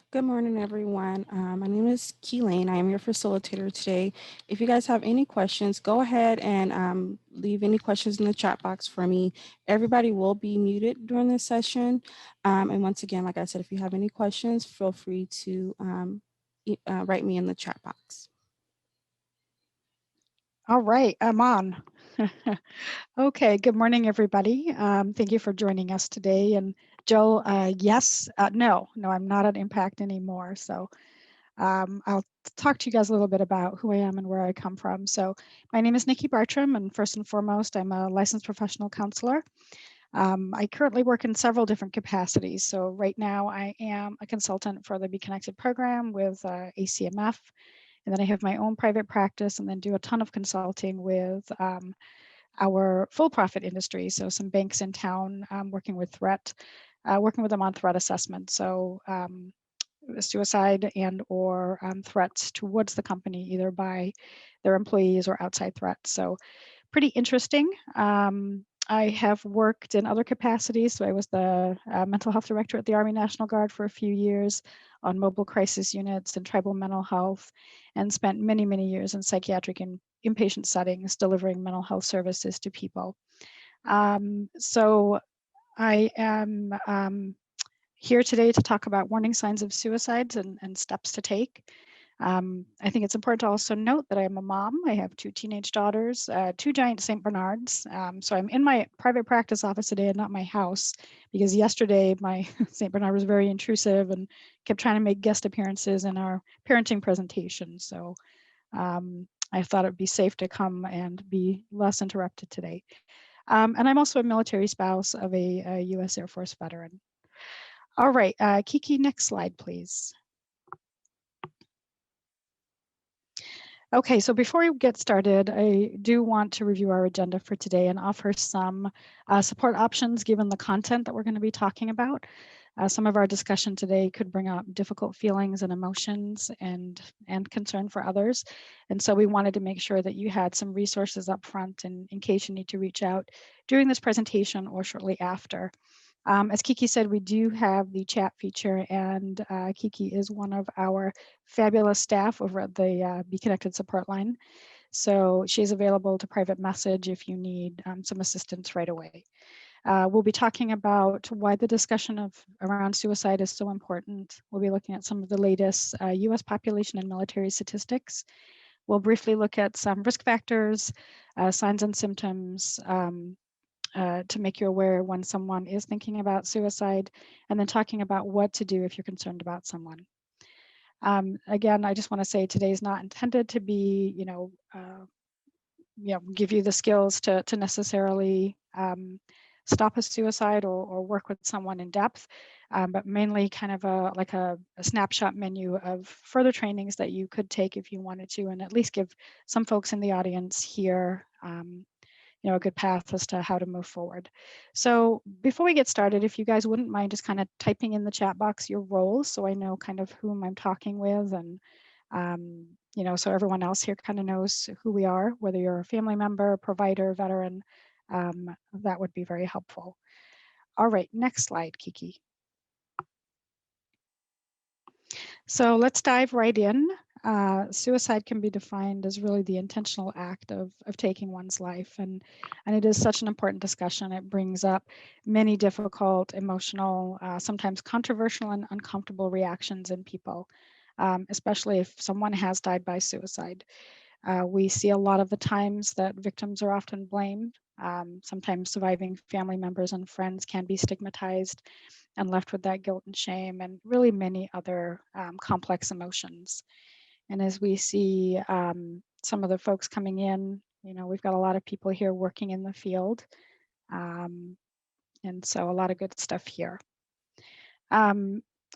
Good morning, everyone. My name is Keelan. I am your facilitator today. If you guys have any questions, go ahead and leave any questions in the chat box for me. Everybody will be muted during this session. And once again, like I said, if you have any questions, feel free to write me in the chat box. All right, I'm on. Okay, good morning, everybody. Thank you for joining us today. And Joe, yes, no, I'm not at Impact anymore. So I'll talk to you guys a little bit about who I am and where I come from. So my name is Nicki Bartram, and first and foremost, I'm a licensed professional counselor. I currently work in several different capacities. So right now I am a consultant for the Be Connected program with ACMF. And then I have my own private practice and then do a ton of consulting with our for-profit industry. So some banks in town working with working with them on threat assessment. So suicide and or threats towards the company, either by their employees or outside threats. So pretty interesting. I have worked in other capacities. So I was the mental health director at the Army National Guard for a few years on mobile crisis units and tribal mental health, and spent many, many years in psychiatric and inpatient settings delivering mental health services to people. So I am here today to talk about warning signs of suicides and steps to take. I think it's important to also note that I am a mom. I have two teenage daughters, two giant St. Bernards. So I'm in my private practice office today and not my house, because yesterday my St. Bernard was very intrusive and kept trying to make guest appearances in our parenting presentation. So I thought it would be safe to come and be less interrupted today. And I'm also a military spouse of a US Air Force veteran. All right, Kiki, next slide, please. Okay, so before we get started, I do want to review our agenda for today and offer some support options given the content that we're going to be talking about. Some of our discussion today could bring up difficult feelings and emotions and concern for others. And so we wanted to make sure that you had some resources up front in case you need to reach out during this presentation or shortly after. As Kiki said, we do have the chat feature, and Kiki is one of our fabulous staff over at the Be Connected support line. So she's available to private message if you need some assistance right away. We'll be talking about why the discussion around suicide is so important. We'll be looking at some of the latest US population and military statistics. We'll briefly look at some risk factors, signs and symptoms, to make you aware when someone is thinking about suicide, and then talking about what to do if you're concerned about someone. Again, I just want to say today is not intended to be, give you the skills to necessarily stop a suicide or work with someone in depth, but mainly kind of a snapshot menu of further trainings that you could take if you wanted to, and at least give some folks in the audience here a good path as to how to move forward. So before we get started, if you guys wouldn't mind just kind of typing in the chat box your roles so I know kind of whom I'm talking with, and so everyone else here kind of knows who we are, whether you're a family member, provider, veteran, that would be very helpful. All right, next slide, Kiki. So let's dive right in. Suicide can be defined as really the intentional act of taking one's life. And it is such an important discussion. It brings up many difficult, emotional, sometimes controversial and uncomfortable reactions in people, especially if someone has died by suicide. We see a lot of the times that victims are often blamed. Sometimes surviving family members and friends can be stigmatized and left with that guilt and shame, and really many other complex emotions. And as we see some of the folks coming in, we've got a lot of people here working in the field. And so a lot of good stuff here.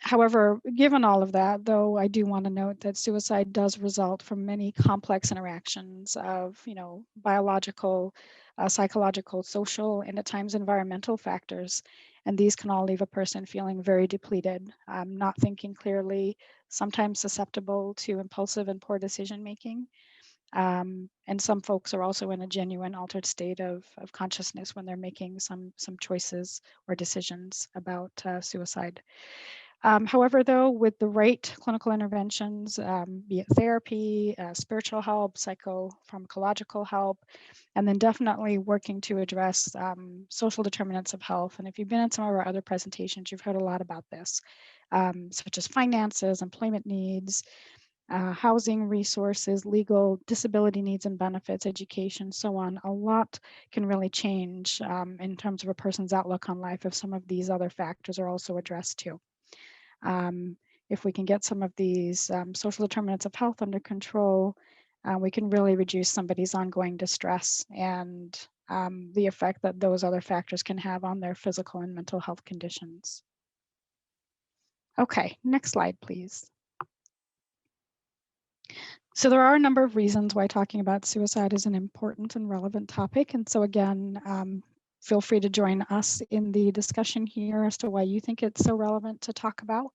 However, given all of that, though, I do want to note that suicide does result from many complex interactions of, biological, psychological, social, and at times environmental factors. And these can all leave a person feeling very depleted, not thinking clearly, sometimes susceptible to impulsive and poor decision making. And some folks are also in a genuine altered state of consciousness when they're making some choices or decisions about suicide. However, though, with the right clinical interventions, be it therapy, spiritual help, psychopharmacological help, and then definitely working to address social determinants of health. And if you've been in some of our other presentations, you've heard a lot about this, such as finances, employment needs, housing resources, legal, disability needs and benefits, education, so on. A lot can really change in terms of a person's outlook on life if some of these other factors are also addressed too. If we can get some of these social determinants of health under control, we can really reduce somebody's ongoing distress and the effect that those other factors can have on their physical and mental health conditions. Okay, next slide, please. So there are a number of reasons why talking about suicide is an important and relevant topic. And so again, feel free to join us in the discussion here as to why you think it's so relevant to talk about.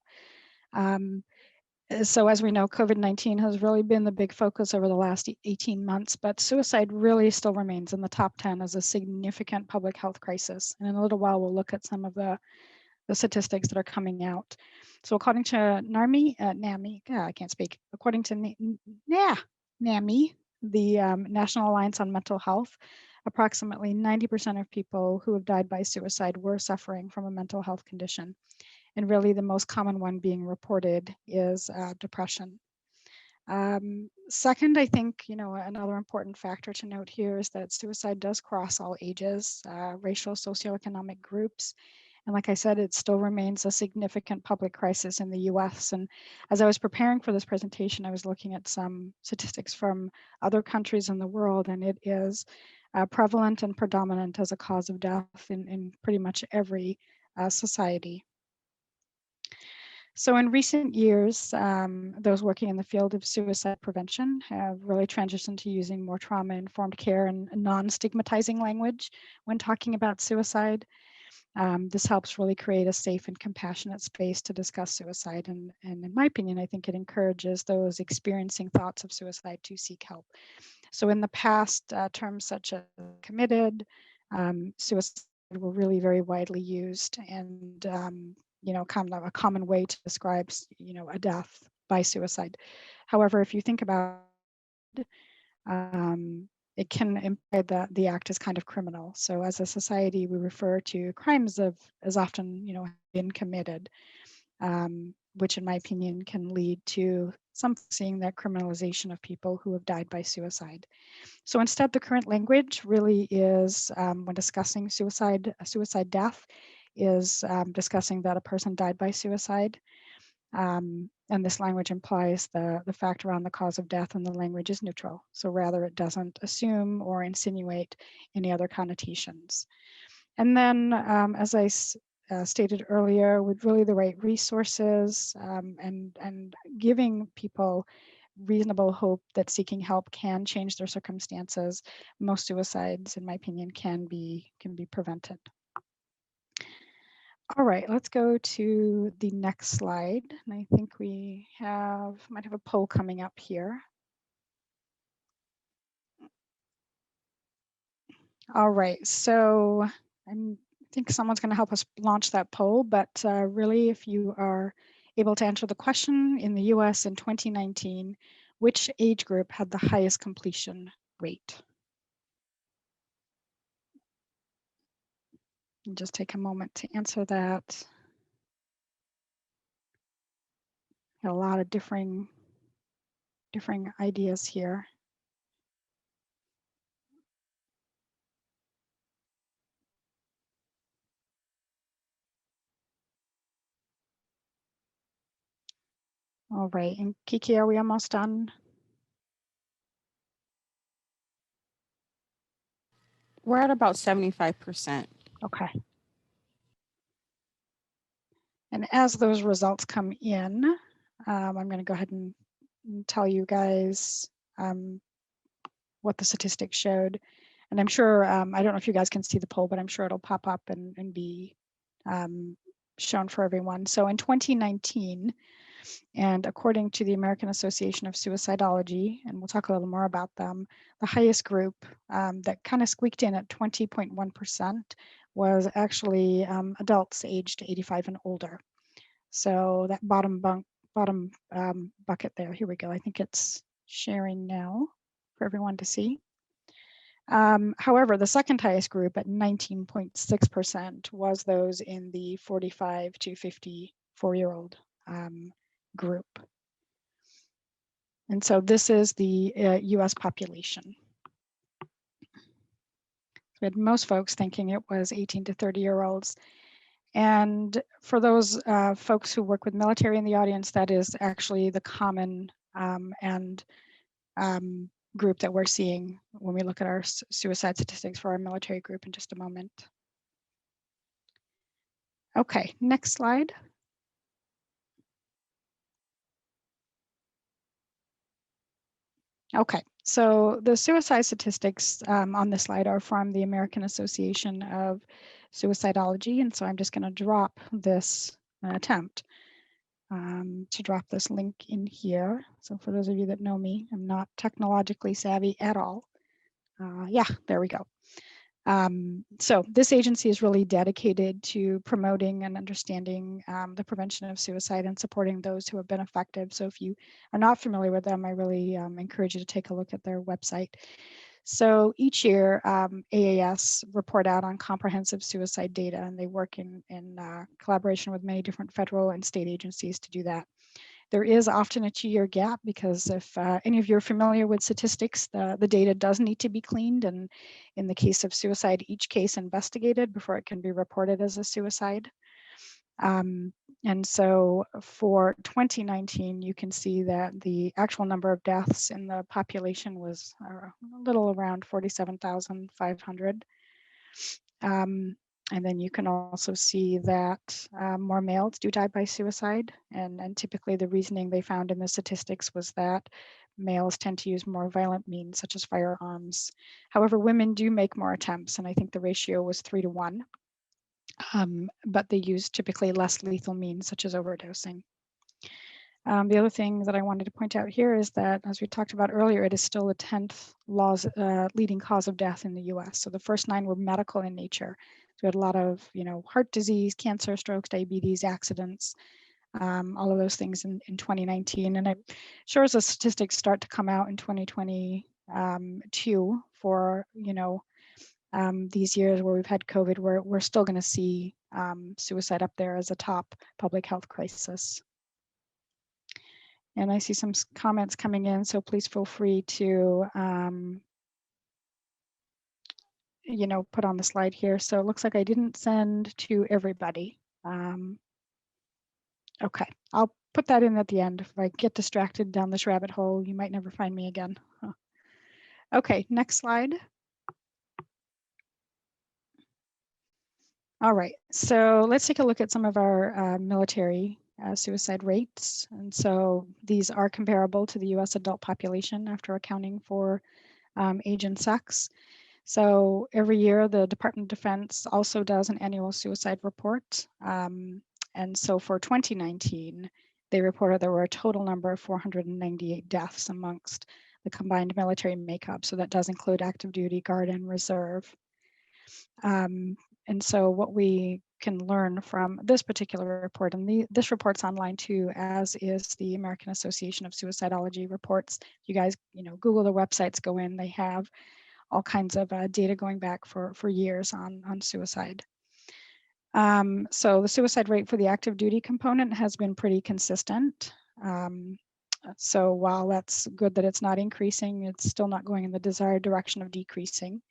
So as we know, COVID-19 has really been the big focus over the last 18 months, but suicide really still remains in the top 10 as a significant public health crisis. And in a little while, we'll look at some of the statistics that are coming out. So according to NAMI, I can't speak. According to NAMI, the National Alliance on Mental Health, approximately 90% of people who have died by suicide were suffering from a mental health condition. And really the most common one being reported is depression. Second, I think, another important factor to note here is that suicide does cross all ages, racial, socioeconomic groups. And like I said, it still remains a significant public crisis in the US. And as I was preparing for this presentation, I was looking at some statistics from other countries in the world, and it is prevalent and predominant as a cause of death in pretty much every society. So in recent years, those working in the field of suicide prevention have really transitioned to using more trauma-informed care and non-stigmatizing language when talking about suicide. This helps really create a safe and compassionate space to discuss suicide. And in my opinion, I think it encourages those experiencing thoughts of suicide to seek help. So in the past, terms such as committed, suicide were really very widely used, and kind of a common way to describe, a death by suicide. However, if you think about it, it can imply that the act is kind of criminal. So as a society, we refer to crimes as often, been committed, which in my opinion can lead to some seeing that criminalization of people who have died by suicide. So instead, the current language really is, when discussing suicide, a suicide death, is discussing that a person died by suicide. And this language implies the fact around the cause of death, and the language is neutral. So rather, it doesn't assume or insinuate any other connotations. And then, as I stated earlier, with really the right resources and giving people reasonable hope that seeking help can change their circumstances, most suicides, in my opinion, can be prevented. All right, let's go to the next slide. And I think we might have a poll coming up here. All right, so I think someone's going to help us launch that poll, but really, if you are able to answer the question, in the US in 2019, which age group had the highest completion rate? And just take a moment to answer that. Got a lot of differing ideas here. All right, and Kiki, are we almost done? We're at about 75%. Okay. And as those results come in, I'm going to go ahead and tell you guys what the statistics showed. And I'm sure, I don't know if you guys can see the poll, but I'm sure it'll pop up and be shown for everyone. So in 2019, and according to the American Association of Suicidology, and we'll talk a little more about them, the highest group that kind of squeaked in at 20.1% was actually adults aged 85 and older. So that bottom bucket there, here we go. I think it's sharing now for everyone to see. However, the second highest group at 19.6% was those in the 45 to 54-year-old group. And so this is the US population. We had most folks thinking it was 18 to 30-year-olds. And for those folks who work with military in the audience, that is actually the common group that we're seeing when we look at our suicide statistics for our military group in just a moment. Okay, next slide. Okay, so the suicide statistics on this slide are from the American Association of Suicidology, and so I'm just going to drop this attempt to drop this link in here. So for those of you that know me, I'm not technologically savvy at all. Yeah, there we go. So this agency is really dedicated to promoting and understanding the prevention of suicide and supporting those who have been affected. So if you are not familiar with them, I really encourage you to take a look at their website. So each year, AAS report out on comprehensive suicide data, and they work in collaboration with many different federal and state agencies to do that. There is often a 2-year gap because if any of you are familiar with statistics, the data does need to be cleaned, and in the case of suicide, each case investigated before it can be reported as a suicide. And so for 2019, you can see that the actual number of deaths in the population was a little around 47,500. And then you can also see that more males do die by suicide. And typically the reasoning they found in the statistics was that males tend to use more violent means, such as firearms. However, women do make more attempts, and I think the ratio was 3 to 1. But they use typically less lethal means, such as overdosing. The other thing that I wanted to point out here is that, as we talked about earlier, it is still the 10th leading cause of death in the US. So the first 9 were medical in nature. So we had a lot of, heart disease, cancer, strokes, diabetes, accidents, all of those things in 2019. And I'm sure as the statistics start to come out in 2022 for, these years where we've had COVID, we're still going to see suicide up there as a top public health crisis. And I see some comments coming in, so please feel free to, put on the slide here. So it looks like I didn't send to everybody. Okay, I'll put that in at the end. If I get distracted down this rabbit hole, you might never find me again. Okay, next slide. All right, so let's take a look at some of our military suicide rates. And so these are comparable to the US adult population after accounting for age and sex. So every year the Department of Defense also does an annual suicide report. And so for 2019, they reported there were a total number of 498 deaths amongst the combined military makeup. So that does include active duty, guard, and reserve. And so what we can learn from this particular report, and this report's online too, as is the American Association of Suicidology reports. You guys, Google their websites, go in, they have all kinds of data going back for years on suicide. So the suicide rate for the active duty component has been pretty consistent. So while that's good that it's not increasing, it's still not going in the desired direction of decreasing.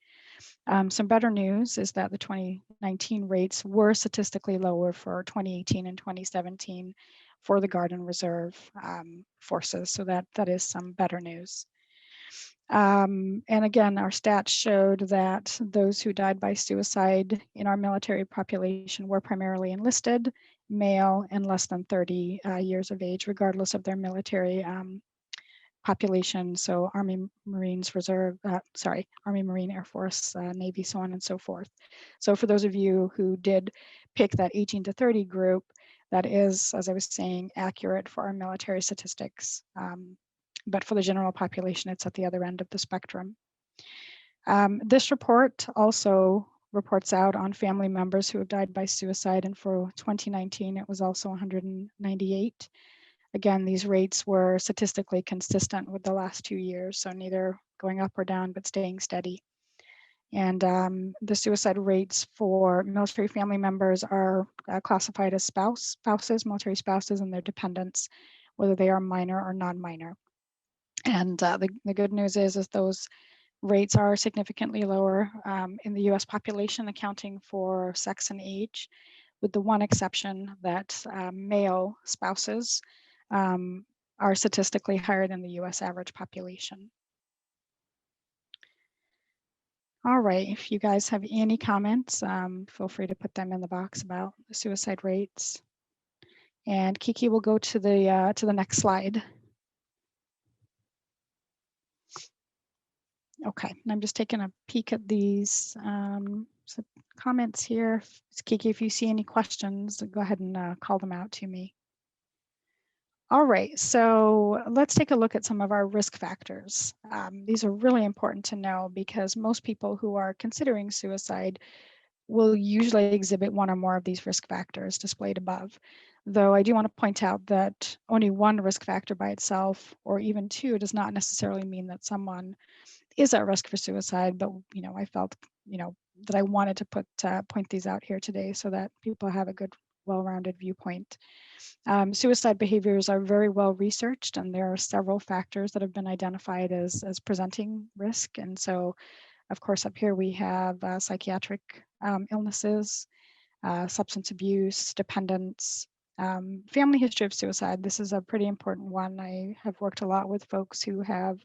Some better news is that the 2019 rates were statistically lower for 2018 and 2017 for the Guard and Reserve forces. So that is some better news. And again, our stats showed that those who died by suicide in our military population were primarily enlisted, male, and less than 30 years of age, regardless of their military population. So Army, Marines, Reserve, Army, Marine, Air Force, Navy, so on and so forth. So for those of you who did pick that 18 to 30 group, that is, as I was saying, accurate for our military statistics. But for the general population, it's at the other end of the spectrum. This report also reports out on family members who have died by suicide, and for 2019, it was also 198. Again, these rates were statistically consistent with the last 2 years, so neither going up or down, but staying steady. And the suicide rates for military family members are classified as spouses, military spouses, and their dependents, whether they are minor or non-minor. And the good news is those rates are significantly lower in the US population, accounting for sex and age, with the one exception that male spouses are statistically higher than the US average population. All right, if you guys have any comments, feel free to put them in the box about the suicide rates. And Kiki will go to the next slide. Okay, and I'm just taking a peek at these comments here. Kiki, if you see any questions, go ahead and call them out to me. All right, so let's take a look at some of our risk factors. These are really important to know because most people who are considering suicide will usually exhibit one or more of these risk factors displayed above. Though I do want to point out that only one risk factor by itself, or even two, does not necessarily mean that someone is at risk for suicide. But I felt that I wanted to point these out here today so that people have a good, well-rounded viewpoint. Suicide behaviors are very well researched, and there are several factors that have been identified as presenting risk. And so, of course, up here we have psychiatric illnesses, substance abuse, dependence, family history of suicide. This is a pretty important one. I have worked a lot with folks who have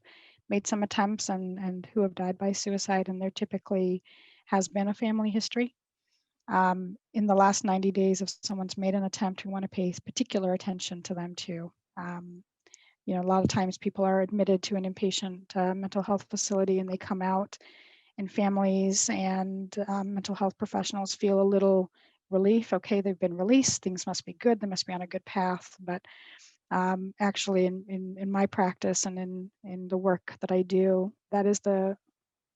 made some attempts and who have died by suicide, and there typically has been a family history. In the last 90 days, if someone's made an attempt, we want to pay particular attention to them too. A lot of times people are admitted to an inpatient mental health facility and they come out, and families and mental health professionals feel a little relief. Okay, they've been released, things must be good, they must be on a good path. But actually in my practice and in the work that I do, that is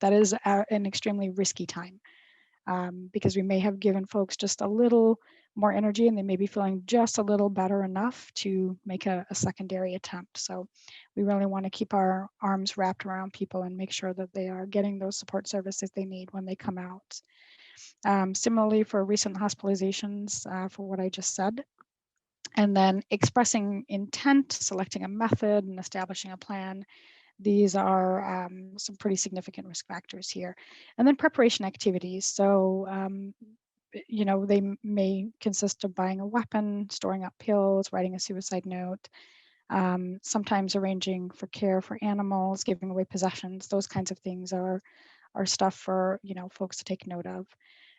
an extremely risky time. Because we may have given folks just a little more energy and they may be feeling just a little better enough to make a secondary attempt. So we really want to keep our arms wrapped around people and make sure that they are getting those support services they need when they come out. Similarly, for recent hospitalizations, for what I just said, and then expressing intent, selecting a method, and establishing a plan. These are some pretty significant risk factors here. And then preparation activities. So, they may consist of buying a weapon, storing up pills, writing a suicide note, sometimes arranging for care for animals, giving away possessions. Those kinds of things are stuff for, folks to take note of.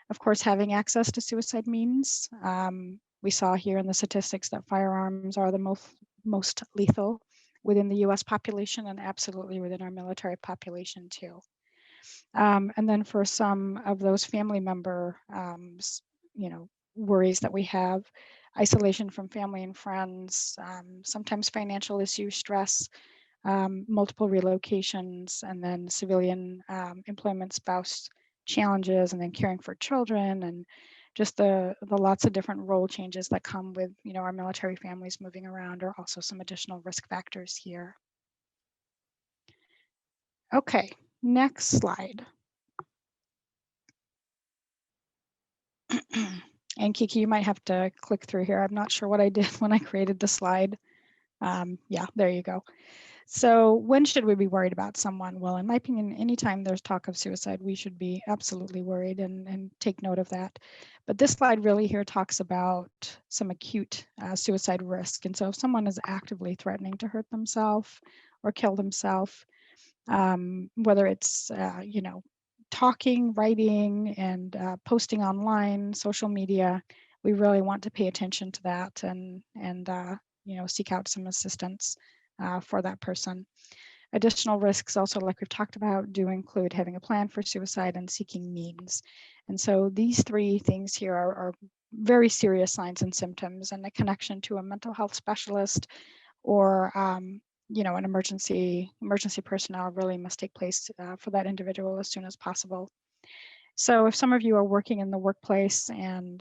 Of course, having access to suicide means. We saw here in the statistics that firearms are the most lethal within the US population and absolutely within our military population too. And then for some of those family member, worries that we have, isolation from family and friends, sometimes financial issues, stress, multiple relocations, and then civilian employment, spouse challenges, and then caring for children, and just the lots of different role changes that come with our military families moving around are also some additional risk factors here. Okay, next slide. And Kiki, you might have to click through here. I'm not sure what I did when I created the slide. Yeah, there you go. So when should we be worried about someone? Well, in my opinion, anytime there's talk of suicide, we should be absolutely worried and take note of that. But this slide really here talks about some acute suicide risk. And so if someone is actively threatening to hurt themselves or kill themselves, whether it's, talking, writing, and posting online, social media, we really want to pay attention to that and seek out some assistance for that person. Additional risks also, like we've talked about, do include having a plan for suicide and seeking means. And so these three things here are very serious signs and symptoms, and a connection to a mental health specialist or an emergency personnel really must take place for that individual as soon as possible. So if some of you are working in the workplace and,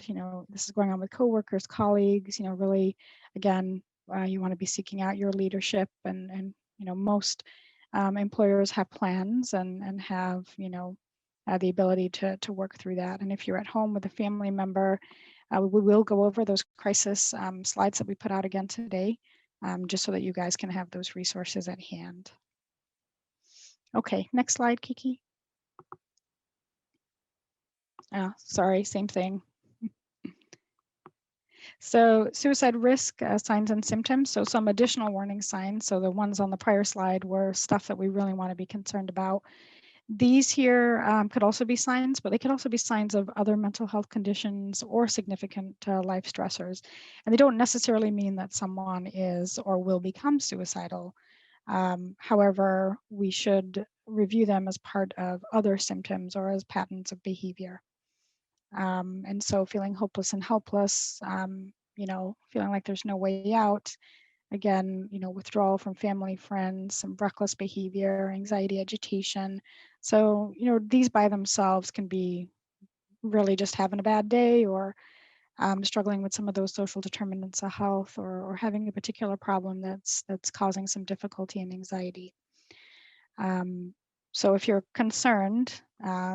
this is going on with coworkers, colleagues, really, again, you want to be seeking out your leadership and most employers have plans and have, the ability to work through that. And if you're at home with a family member, we will go over those crisis slides that we put out again today, just so that you guys can have those resources at hand. Okay, next slide, Kiki. Sorry, same thing. So suicide risk signs and symptoms. So some additional warning signs. So the ones on the prior slide were stuff that we really want to be concerned about. These here could also be signs, but they could also be signs of other mental health conditions or significant life stressors. And they don't necessarily mean that someone is or will become suicidal. However, we should review them as part of other symptoms or as patterns of behavior. And so feeling hopeless and helpless, feeling like there's no way out. Again, withdrawal from family, friends, some reckless behavior, anxiety, agitation. So, these by themselves can be really just having a bad day or struggling with some of those social determinants of health or having a particular problem that's causing some difficulty and anxiety. So if you're concerned,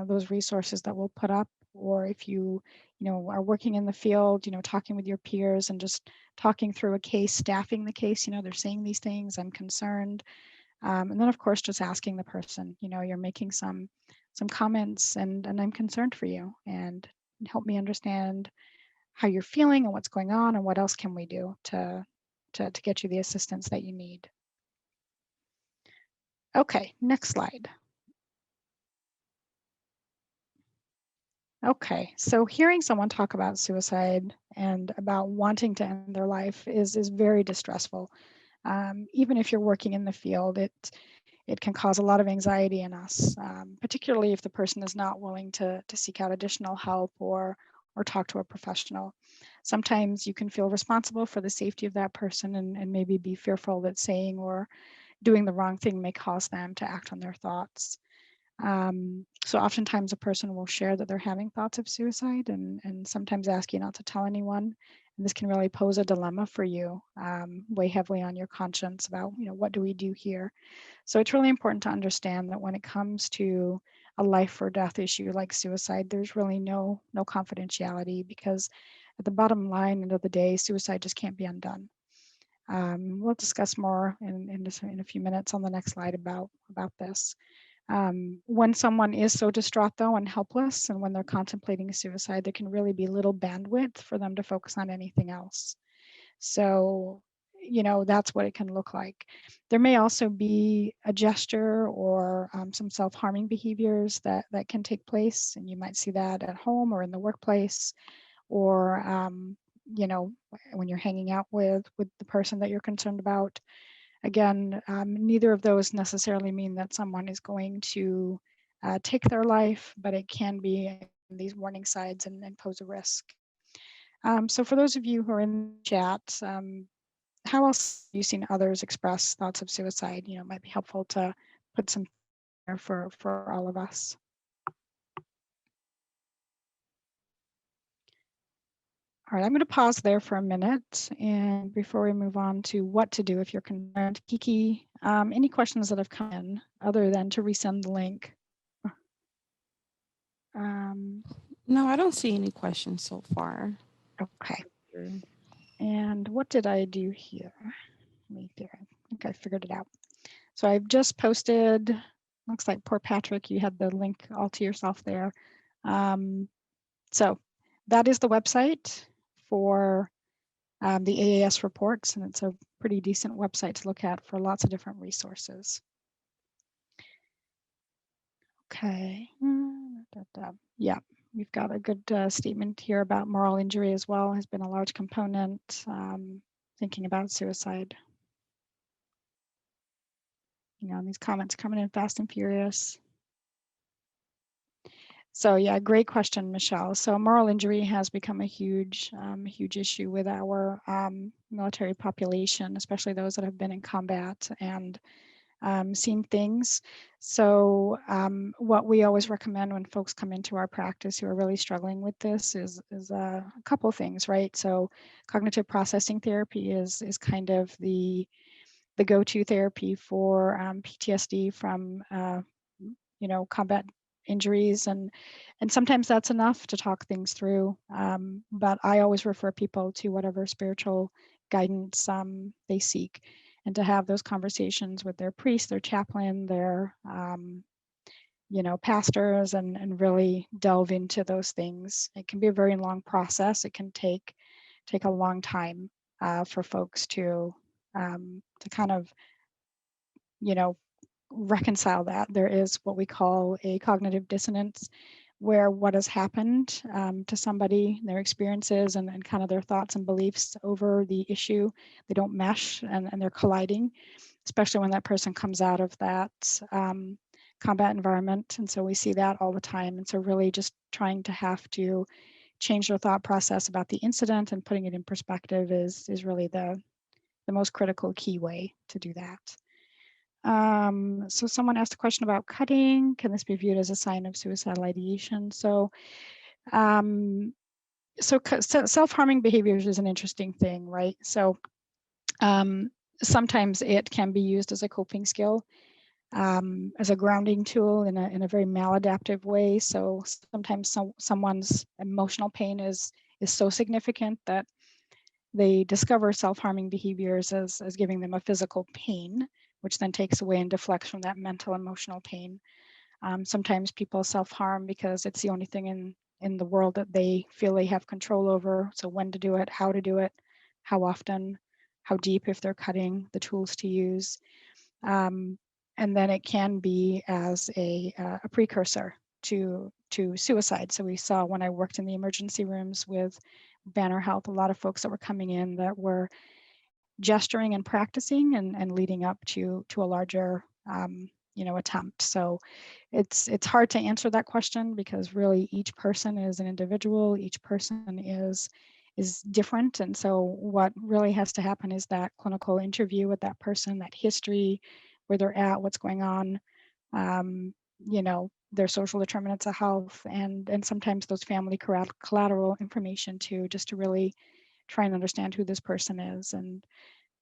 those resources that we'll put up, or if you, are working in the field, talking with your peers and just talking through a case, staffing the case, they're saying these things, I'm concerned. And then of course, just asking the person, you're making some comments and I'm concerned for you and help me understand how you're feeling and what's going on and what else can we do to get you the assistance that you need. Okay, next slide. Okay, so hearing someone talk about suicide and about wanting to end their life is very distressful. Even if you're working in the field, it can cause a lot of anxiety in us, particularly if the person is not willing to seek out additional help or talk to a professional. Sometimes you can feel responsible for the safety of that person and maybe be fearful that saying or doing the wrong thing may cause them to act on their thoughts. So oftentimes a person will share that they're having thoughts of suicide and sometimes ask you not to tell anyone. And this can really pose a dilemma for you, weigh heavily on your conscience about, what do we do here? So it's really important to understand that when it comes to a life or death issue like suicide, there's really no confidentiality, because at the bottom line, end of the day, suicide just can't be undone. We'll discuss more in a few minutes on the next slide about this. When someone is so distraught though and helpless, and when they're contemplating suicide, there can really be little bandwidth for them to focus on anything else. So, that's what it can look like. There may also be a gesture or some self-harming behaviors that can take place, and you might see that at home or in the workplace, or when you're hanging out with the person that you're concerned about. Again, neither of those necessarily mean that someone is going to take their life, but it can be these warning signs and pose a risk. So for those of you who are in the chat, how else have you seen others express thoughts of suicide? It might be helpful to put some there for all of us. All right, I'm going to pause there for a minute, and before we move on to what to do if you're concerned, Kiki, any questions that have come in other than to resend the link? No, I don't see any questions so far. Okay. And what did I do here? I think I figured it out. So I've just posted, looks like poor Patrick, you had the link all to yourself there. So that is the website for the AAS reports, and it's a pretty decent website to look at for lots of different resources. Okay. Yeah, we've got a good statement here about moral injury as well, has been a large component, thinking about suicide. These comments coming in fast and furious. So yeah, great question, Michelle. So moral injury has become a huge issue with our military population, especially those that have been in combat. And seen things. So what we always recommend when folks come into our practice who are really struggling with this is a couple of things, right? So cognitive processing therapy is kind of the go-to therapy for PTSD from combat injuries, and sometimes that's enough to talk things through. But I always refer people to whatever spiritual guidance they seek, and to have those conversations with their priest, their chaplain, their pastors, and really delve into those things. It can be a very long process. It can take a long time for folks to kind of you know reconcile that. There is what we call a cognitive dissonance, where what has happened to somebody, their experiences and kind of their thoughts and beliefs over the issue, they don't mesh, and they're colliding, especially when that person comes out of that combat environment. And so we see that all the time. And so really just trying to have to change their thought process about the incident and putting it in perspective is really the most critical key way to do that. So someone asked a question about cutting. Can this be viewed as a sign of suicidal ideation? Um, so self-harming behaviors is an interesting thing, right? So sometimes it can be used as a coping skill, as a grounding tool in a very maladaptive way. So sometimes someone's emotional pain is so significant that they discover self-harming behaviors as giving them a physical pain, which then takes away and deflects from that mental emotional pain. Sometimes people self-harm because it's the only thing in the world that they feel they have control over. So when to do it, how often, how deep if they're cutting, the tools to use. And then it can be as a precursor to suicide. So we saw when I worked in the emergency rooms with Banner Health, a lot of folks that were coming in that were gesturing and practicing and leading up to a larger attempt. So it's hard to answer that question because really each person is an individual, each person is different. And so what really has to happen is that clinical interview with that person, that history, where they're at, what's going on, their social determinants of health, and sometimes those family collateral information too, just to really try and understand who this person is. And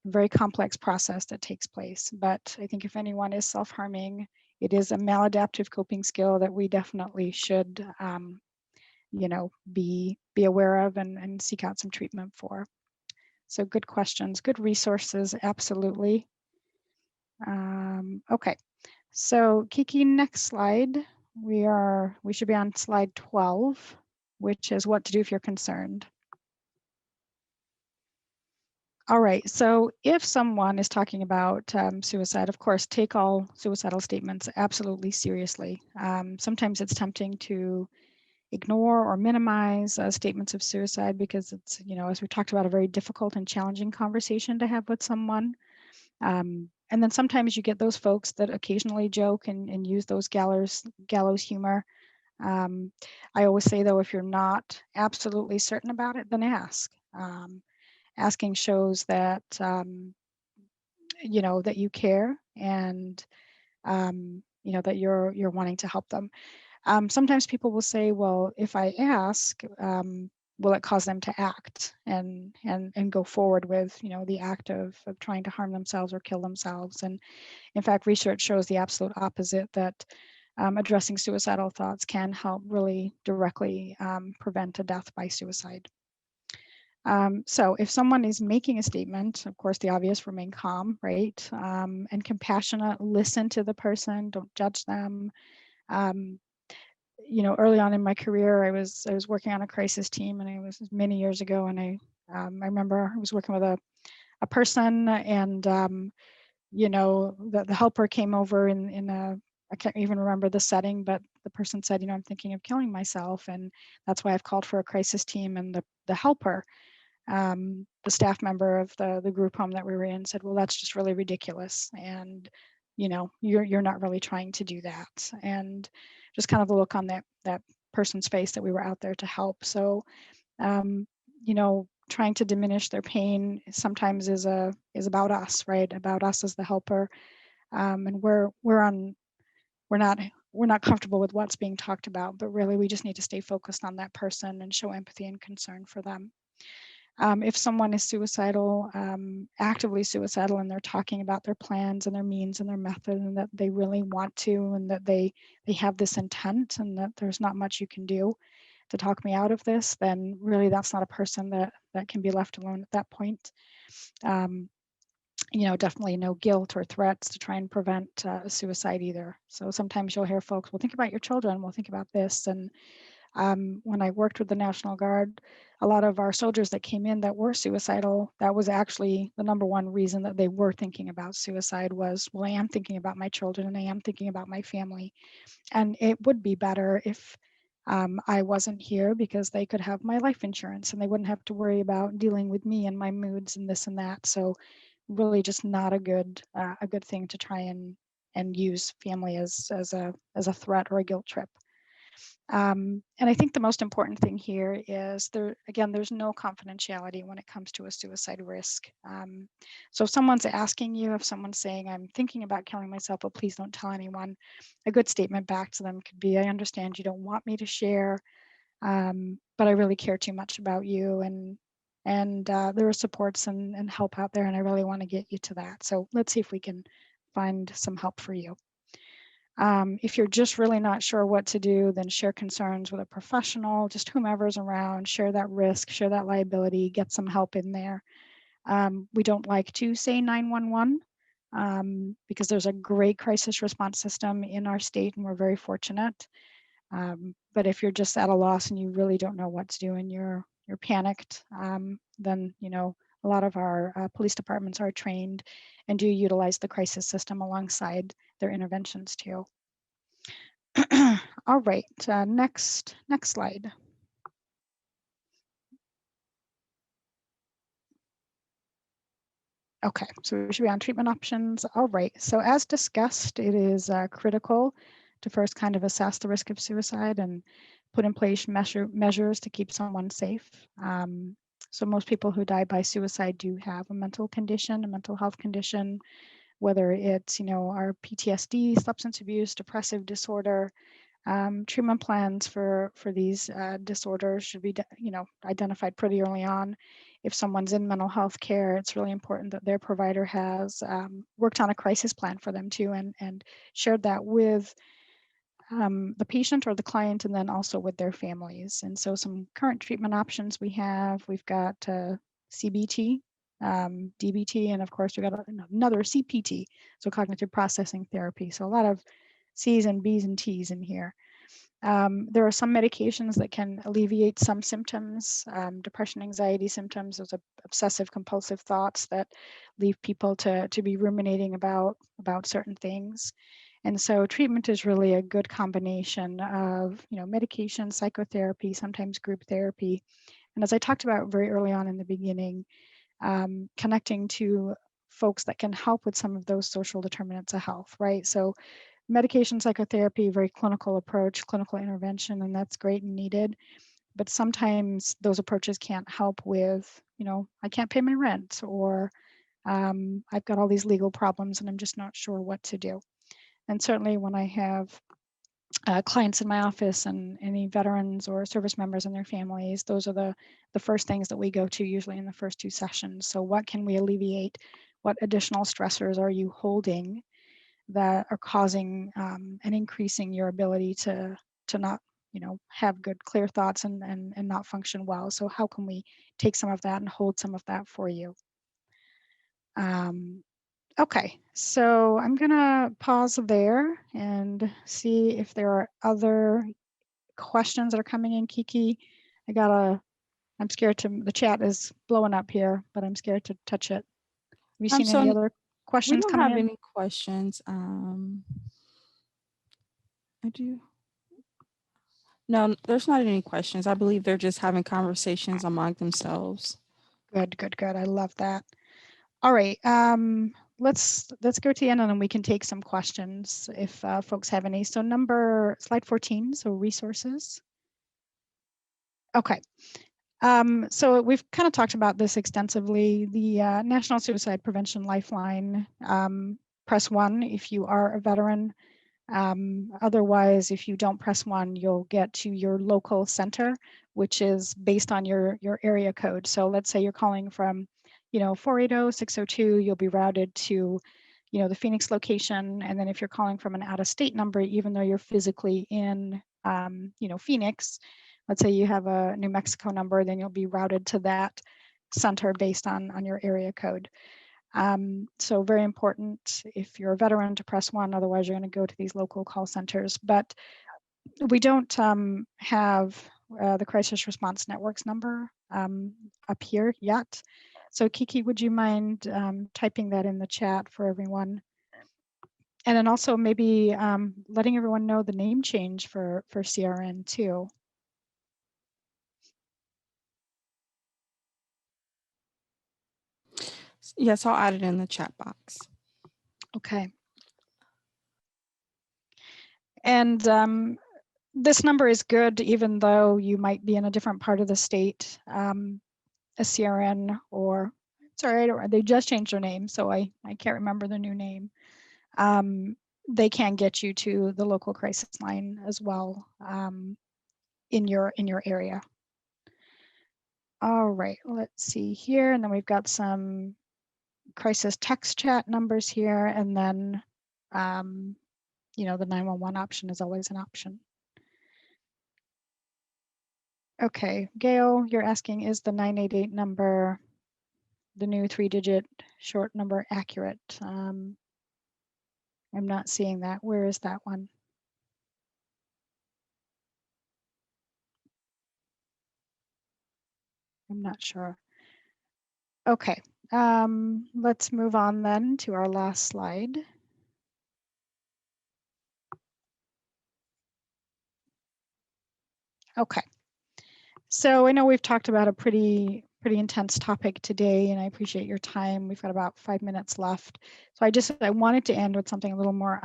a very complex process that takes place. But I think if anyone is self-harming, it is a maladaptive coping skill that we definitely should be aware of and seek out some treatment for. So good questions, good resources, absolutely. Okay, so Kiki, next slide. We should be on slide 12, which is what to do if you're concerned. All right, so if someone is talking about suicide, of course, take all suicidal statements absolutely seriously. Sometimes it's tempting to ignore or minimize statements of suicide because it's, as we talked about, a very difficult and challenging conversation to have with someone. And then sometimes you get those folks that occasionally joke and use those gallows humor. I always say, though, if you're not absolutely certain about it, then ask. Asking shows that that you care, and that you're wanting to help them. Sometimes people will say, well, if I ask, will it cause them to act and go forward with the act of trying to harm themselves or kill themselves? And in fact, research shows the absolute opposite, that addressing suicidal thoughts can help really directly prevent a death by suicide. So if someone is making a statement, of course, the obvious, remain calm, right? And compassionate, listen to the person, don't judge them. Early on in my career, I was working on a crisis team, and it was many years ago. And I remember I was working with a person, and the helper came over in a, I can't even remember the setting, but the person said, I'm thinking of killing myself, and that's why I've called for a crisis team. And the helper, the staff member of the group home that we were in, said, well, that's just really ridiculous, and you're not really trying to do that. And just kind of the look on that person's face that we were out there to help. So trying to diminish their pain sometimes is about us, right? About us as the helper. And we're not comfortable with what's being talked about, but really we just need to stay focused on that person and show empathy and concern for them. If someone is suicidal, actively suicidal, and they're talking about their plans and their means and their method, and that they really want to, and that they have this intent, and that there's not much you can do to talk me out of this, then really that's not a person that can be left alone at that point. Definitely no guilt or threats to try and prevent suicide either. So sometimes you'll hear folks, well, think about your children, we'll think about this. And when I worked with the National Guard, a lot of our soldiers that came in that were suicidal, that was actually the number one reason that they were thinking about suicide was, well, I am thinking about my children and I am thinking about my family. And it would be better if I wasn't here, because they could have my life insurance and they wouldn't have to worry about dealing with me and my moods and this and that. So really just not a good thing to try and use family as a threat or a guilt trip. And I think the most important thing here is there's no confidentiality when it comes to a suicide risk. So if someone's asking you, if someone's saying, I'm thinking about killing myself, but please don't tell anyone, a good statement back to them could be, I understand you don't want me to share, but I really care too much about you, and there are supports and help out there, and I really want to get you to that. So let's see if we can find some help for you. If you're just really not sure what to do, then share concerns with a professional, just whomever's around, share that risk, share that liability, get some help in there. We don't like to say 911 because there's a great crisis response system in our state, and we're very fortunate. But if you're just at a loss and you really don't know what to do and you're panicked, then a lot of our police departments are trained and do utilize the crisis system alongside their interventions too. All right, next slide. Okay, so we should be on treatment options. All right, so as discussed, it is critical to first kind of assess the risk of suicide and put in place measures to keep someone safe. So most people who die by suicide do have a mental condition, a mental health condition, whether it's, our PTSD, substance abuse, depressive disorder. Treatment plans for these disorders should be, identified pretty early on. If someone's in mental health care, it's really important that their provider has worked on a crisis plan for them too, and shared that with the patient or the client, and then also with their families. And so some current treatment options we've got CBT, DBT, and of course we've got another CPT, so cognitive processing therapy. So a lot of C's and B's and T's in here. There are some medications that can alleviate some symptoms, depression, anxiety symptoms, those obsessive compulsive thoughts that leave people to be ruminating about certain things. And so treatment is really a good combination of, medication, psychotherapy, sometimes group therapy. And as I talked about very early on in the beginning, connecting to folks that can help with some of those social determinants of health, right? So medication, psychotherapy, very clinical approach, clinical intervention, and that's great and needed. But sometimes those approaches can't help with, I can't pay my rent, or I've got all these legal problems and I'm just not sure what to do. And certainly when I have clients in my office and any veterans or service members and their families, those are the first things that we go to usually in the first 2 sessions. So what can we alleviate? What additional stressors are you holding that are causing and increasing your ability to not, have good, clear thoughts and not function well? So how can we take some of that and hold some of that for you? Okay, so I'm gonna pause there and see if there are other questions that are coming in. Kiki, I'm scared the chat is blowing up here, but I'm scared to touch it. Have you seen any So other we questions don't coming have in? any questions. I do. No, there's not any questions. I believe they're just having conversations among themselves. Good. I love that. All right, let's go to the end and then we can take some questions if folks have any. So slide 14, so resources. Okay, so we've kind of talked about this extensively. The National Suicide Prevention Lifeline press 1 if you are a veteran. Otherwise, if you don't press 1, you'll get to your local center, which is based on your area code. So let's say you're calling from, 480, 602, you'll be routed to, the Phoenix location. And then if you're calling from an out-of-state number, even though you're physically in, Phoenix, let's say you have a New Mexico number, then you'll be routed to that center based on your area code. So very important if you're a veteran to press 1, otherwise you're going to go to these local call centers. But we don't have the Crisis Response Network's number up here yet. So Kiki, would you mind typing that in the chat for everyone? And then also maybe letting everyone know the name change for CRN too. Yes, I'll add it in the chat box. Okay. And this number is good, even though you might be in a different part of the state. A CRN, or it's all right, or they just changed their name, so I can't remember the new name. They can get you to the local crisis line as well in your area. All right, let's see here, and then we've got some crisis text chat numbers here, and then the 911 option is always an option. Okay, Gail, you're asking, is the 988 number, the new 3-digit short number, accurate? I'm not seeing that. Where is that one? I'm not sure. Okay, let's move on then to our last slide. Okay, so I know we've talked about a pretty intense topic today, and I appreciate your time. We've got about 5 minutes left. So I wanted to end with something a little more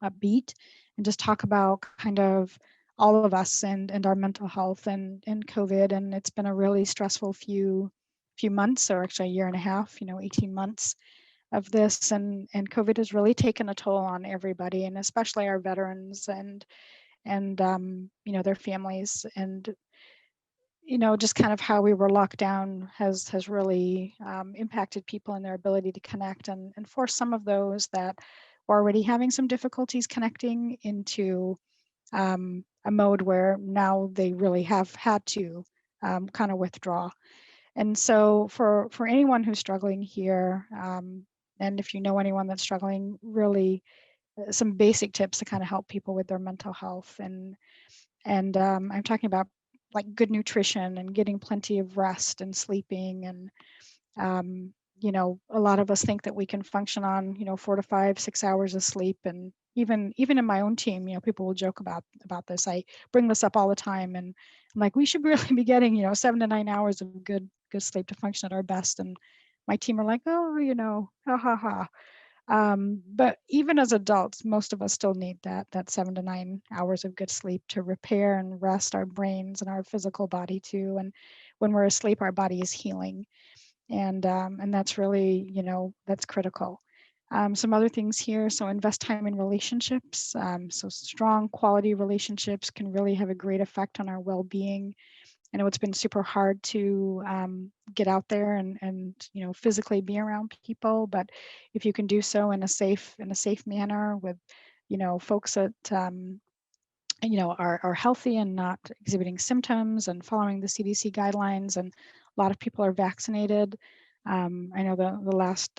upbeat and just talk about kind of all of us and our mental health and COVID. And it's been a really stressful few months, or actually a year and a half, 18 months of this. And COVID has really taken a toll on everybody, and especially our veterans and their families. And just kind of how we were locked down has really impacted people and their ability to connect, and forced some of those that were already having some difficulties connecting into a mode where now they really have had to kind of withdraw. And so for anyone who's struggling here, and if you know anyone that's struggling, really some basic tips to kind of help people with their mental health. And I'm talking about like good nutrition and getting plenty of rest and sleeping. And a lot of us think that we can function on 4 to 5, 6 hours of sleep. And even in my own team, people will joke about this. I bring this up all the time, and I'm like, we should really be getting 7 to 9 hours of good sleep to function at our best. And my team are like, oh, ha ha ha. But even as adults, most of us still need that 7 to 9 hours of good sleep to repair and rest our brains and our physical body too. And when we're asleep, our body is healing, and that's really, that's critical. Some other things here. So invest time in relationships. So strong quality relationships can really have a great effect on our well-being. I know it's been super hard to get out there and physically be around people, but if you can do so in a safe manner with folks that are healthy and not exhibiting symptoms and following the CDC guidelines, and a lot of people are vaccinated. I know the last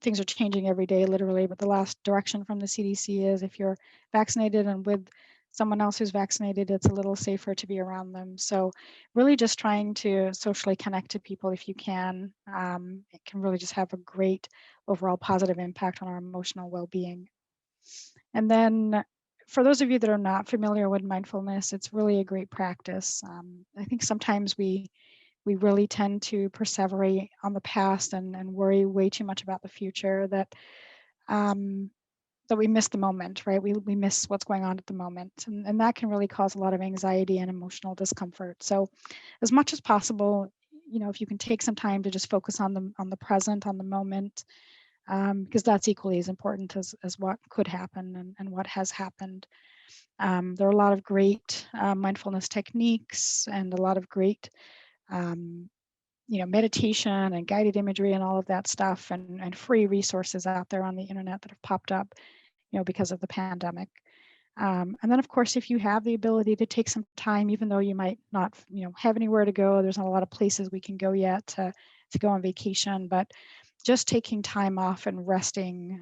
things are changing every day, literally, but the last direction from the CDC is if you're vaccinated and with someone else who's vaccinated, it's a little safer to be around them. So really just trying to socially connect to people if you can. It can really just have a great overall positive impact on our emotional well-being. And then for those of you that are not familiar with mindfulness, it's really a great practice. I think sometimes we really tend to perseverate on the past and worry way too much about the future, that we miss the moment, right? We miss what's going on at the moment, and that can really cause a lot of anxiety and emotional discomfort. So as much as possible, if you can take some time to just focus on the present, on the moment, because that's equally as important as what could happen and what has happened. There are a lot of great mindfulness techniques and a lot of great meditation and guided imagery and all of that stuff, and free resources out there on the internet that have popped up, because of the pandemic. And then, of course, if you have the ability to take some time, even though you might not, have anywhere to go, there's not a lot of places we can go yet to go on vacation, but just taking time off and resting,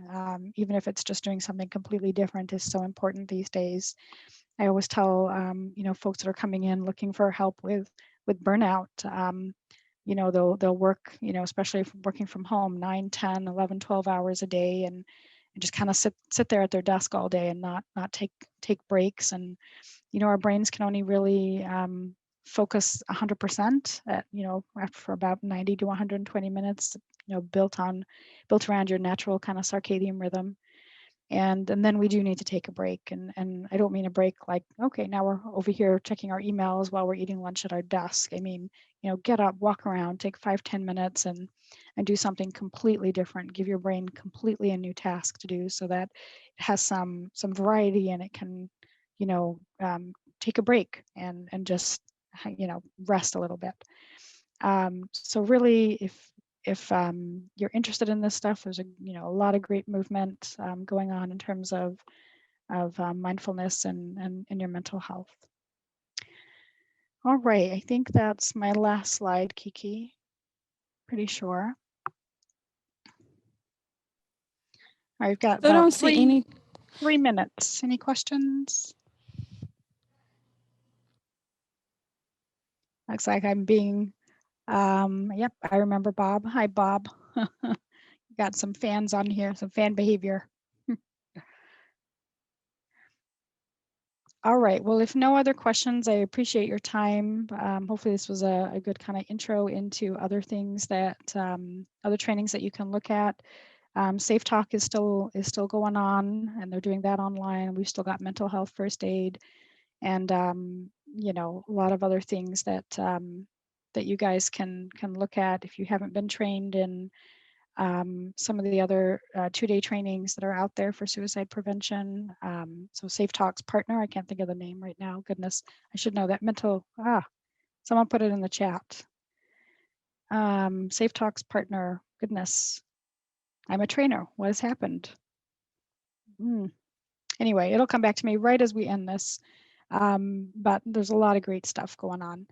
even if it's just doing something completely different, is so important these days. I always tell, folks that are coming in looking for help with burnout, they'll work, especially if working from home, 9, 10, 11, 12 hours a day, and just kind of sit there at their desk all day and not take breaks. And our brains can only really focus 100% for about 90 to 120 minutes, built around your natural kind of circadian rhythm. And then we do need to take a break. And I don't mean a break like, okay, now we're over here checking our emails while we're eating lunch at our desk. I mean, get up, walk around, take 5-10 minutes and do something completely different. Give your brain completely a new task to do, so that it has some variety and it can, take a break and just, rest a little bit. So really, if you're interested in this stuff, there's a lot of great movement going on in terms of mindfulness and your mental health. All right, I think that's my last slide, Kiki. Pretty sure. I've got Still about don't see any. 3 minutes. Any questions? Looks like I'm being, yep, I remember Bob. Hi, Bob. Got some fans on here, some fan behavior. All right, well, if no other questions, I appreciate your time. Hopefully this was a good kind of intro into other things that, other trainings that you can look at. Safe Talk is still going on, and they're doing that online. We've still got mental health first aid, and a lot of other things that that you guys can look at if you haven't been trained in some of the other 2-day trainings that are out there for suicide prevention. So Safe Talk's partner, I can't think of the name right now. Goodness, I should know that. Someone put it in the chat. Safe Talk's partner, goodness, I'm a trainer. What has happened? Anyway, it'll come back to me right as we end this. But there's a lot of great stuff going on.